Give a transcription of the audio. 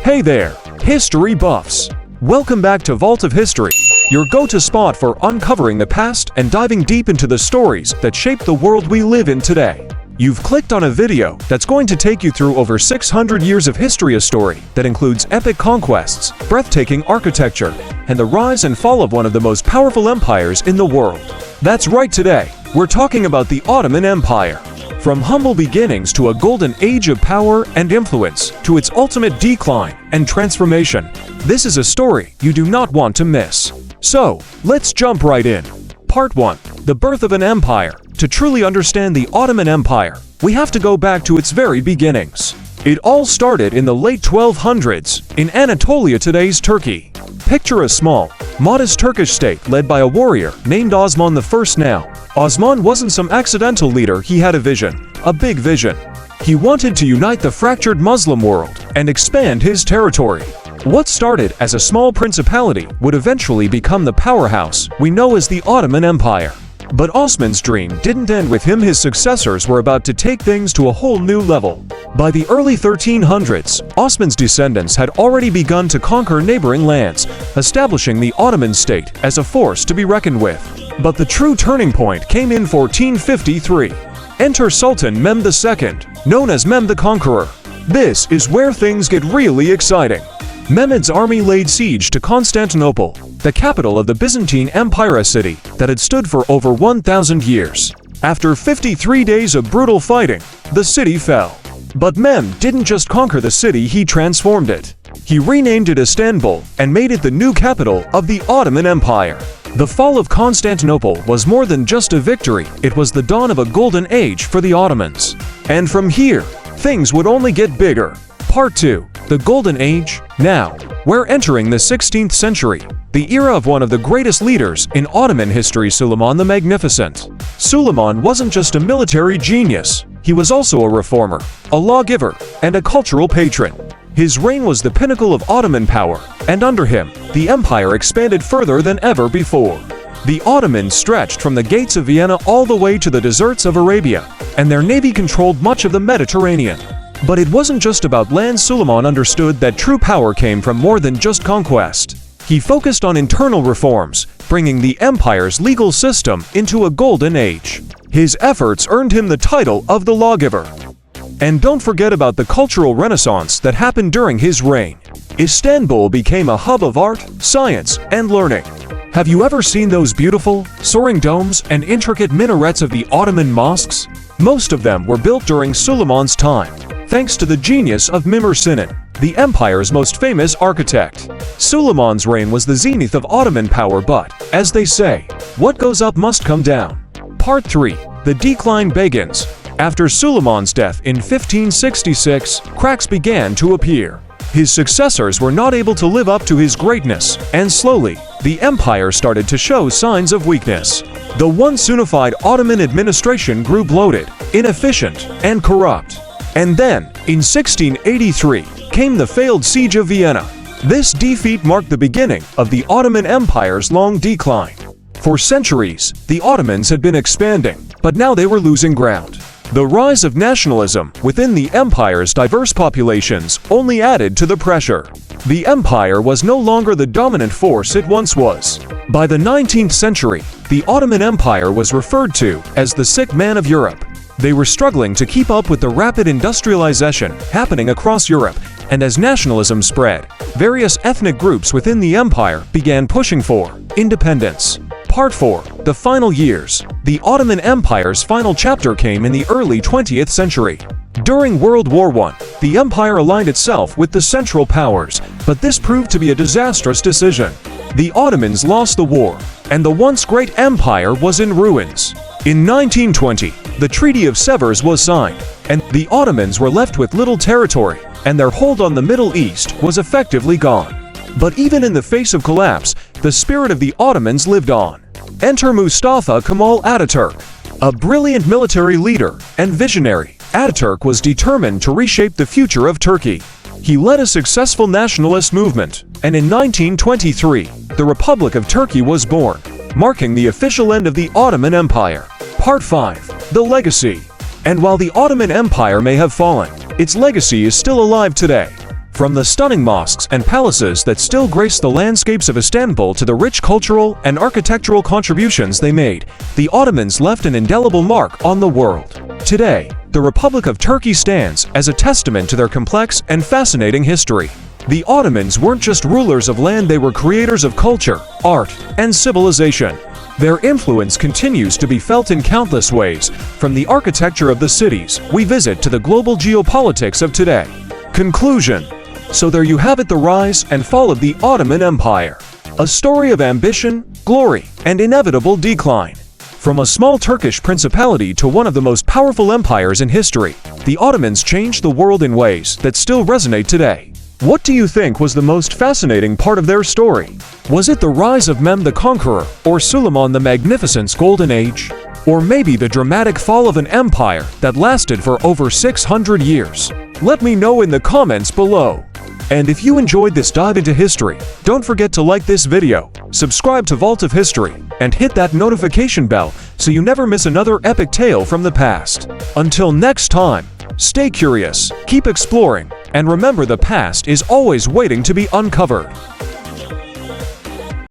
Hey there, history buffs! Welcome back to Vault of History, your go-to spot for uncovering the past and diving deep into the stories that shape the world we live in today. You've clicked on a video that's going to take you through over 600 years of history, a story that includes epic conquests, breathtaking architecture, and the rise and fall of one of the most powerful empires in the world. That's right, today, we're talking about the Ottoman Empire. From humble beginnings to a golden age of power and influence, to its ultimate decline and transformation, this is a story you do not want to miss. So, let's jump right in. Part 1. The birth of an empire. To truly understand the Ottoman Empire, we have to go back to its very beginnings. It all started in the late 1200s, in Anatolia, today's Turkey. Picture a small, modest Turkish state led by a warrior named Osman I. Now, Osman wasn't some accidental leader, he had a vision, a big vision. He wanted to unite the fractured Muslim world and expand his territory. What started as a small principality would eventually become the powerhouse we know as the Ottoman Empire. But Osman's dream didn't end with him. His successors were about to take things to a whole new level. By the early 1300s, Osman's descendants had already begun to conquer neighboring lands, establishing the Ottoman state as a force to be reckoned with. But the true turning point came in 1453. Enter Sultan Mehmed II, known as Mehmed the Conqueror. This is where things get really exciting. Mehmed's army laid siege to Constantinople, the capital of the Byzantine Empire, a city that had stood for over 1,000 years. After 53 days of brutal fighting, the city fell. But Mehmed didn't just conquer the city, he transformed it. He renamed it Istanbul and made it the new capital of the Ottoman Empire. The fall of Constantinople was more than just a victory, it was the dawn of a golden age for the Ottomans. And from here, things would only get bigger. Part 2. The Golden Age. Now, we're entering the 16th century, the era of one of the greatest leaders in Ottoman history, Suleiman the Magnificent. Suleiman wasn't just a military genius, he was also a reformer, a lawgiver, and a cultural patron. His reign was the pinnacle of Ottoman power, and under him, the empire expanded further than ever before. The Ottomans stretched from the gates of Vienna all the way to the deserts of Arabia, and their navy controlled much of the Mediterranean. But it wasn't just about land. Suleiman understood that true power came from more than just conquest. He focused on internal reforms, bringing the empire's legal system into a golden age. His efforts earned him the title of the lawgiver. And don't forget about the cultural renaissance that happened during his reign. Istanbul became a hub of art, science, and learning. Have you ever seen those beautiful, soaring domes and intricate minarets of the Ottoman mosques? Most of them were built during Suleiman's time, thanks to the genius of Mimar Sinan, the empire's most famous architect. Suleiman's reign was the zenith of Ottoman power, but, as they say, what goes up must come down. Part 3. The decline begins. After Suleiman's death in 1566, cracks began to appear. His successors were not able to live up to his greatness, and slowly, the empire started to show signs of weakness. The once unified Ottoman administration grew bloated, inefficient, and corrupt. And then, in 1683, came the failed siege of Vienna. This defeat marked the beginning of the Ottoman Empire's long decline. For centuries, the Ottomans had been expanding, but now they were losing ground. The rise of nationalism within the empire's diverse populations only added to the pressure. The empire was no longer the dominant force it once was. By the 19th century, the Ottoman Empire was referred to as the sick man of Europe. They were struggling to keep up with the rapid industrialization happening across Europe, and as nationalism spread, various ethnic groups within the empire began pushing for independence. Part 4. The Final Years. The Ottoman Empire's final chapter came in the early 20th century. During World War I, the empire aligned itself with the Central Powers, but this proved to be a disastrous decision. The Ottomans lost the war, and the once great empire was in ruins. In 1920, the Treaty of Sevres was signed, and the Ottomans were left with little territory, and their hold on the Middle East was effectively gone. But even in the face of collapse, the spirit of the Ottomans lived on. Enter Mustafa Kemal Ataturk. A brilliant military leader and visionary, Ataturk was determined to reshape the future of Turkey. He led a successful nationalist movement, and in 1923, the Republic of Turkey was born, marking the official end of the Ottoman Empire. Part 5. The Legacy. And while the Ottoman Empire may have fallen, its legacy is still alive today. From the stunning mosques and palaces that still grace the landscapes of Istanbul to the rich cultural and architectural contributions they made, the Ottomans left an indelible mark on the world. Today, the Republic of Turkey stands as a testament to their complex and fascinating history. The Ottomans weren't just rulers of land, they were creators of culture, art, and civilization. Their influence continues to be felt in countless ways, from the architecture of the cities we visit to the global geopolitics of today. Conclusion. So there you have it, the rise and fall of the Ottoman Empire. A story of ambition, glory, and inevitable decline. From a small Turkish principality to one of the most powerful empires in history, the Ottomans changed the world in ways that still resonate today. What do you think was the most fascinating part of their story? Was it the rise of Mehmed the Conqueror, or Suleiman the Magnificent's golden age? Or maybe the dramatic fall of an empire that lasted for over 600 years? Let me know in the comments below. And if you enjoyed this dive into history, don't forget to like this video, subscribe to Vault of History, and hit that notification bell so you never miss another epic tale from the past. Until next time, stay curious, keep exploring, and remember, the past is always waiting to be uncovered.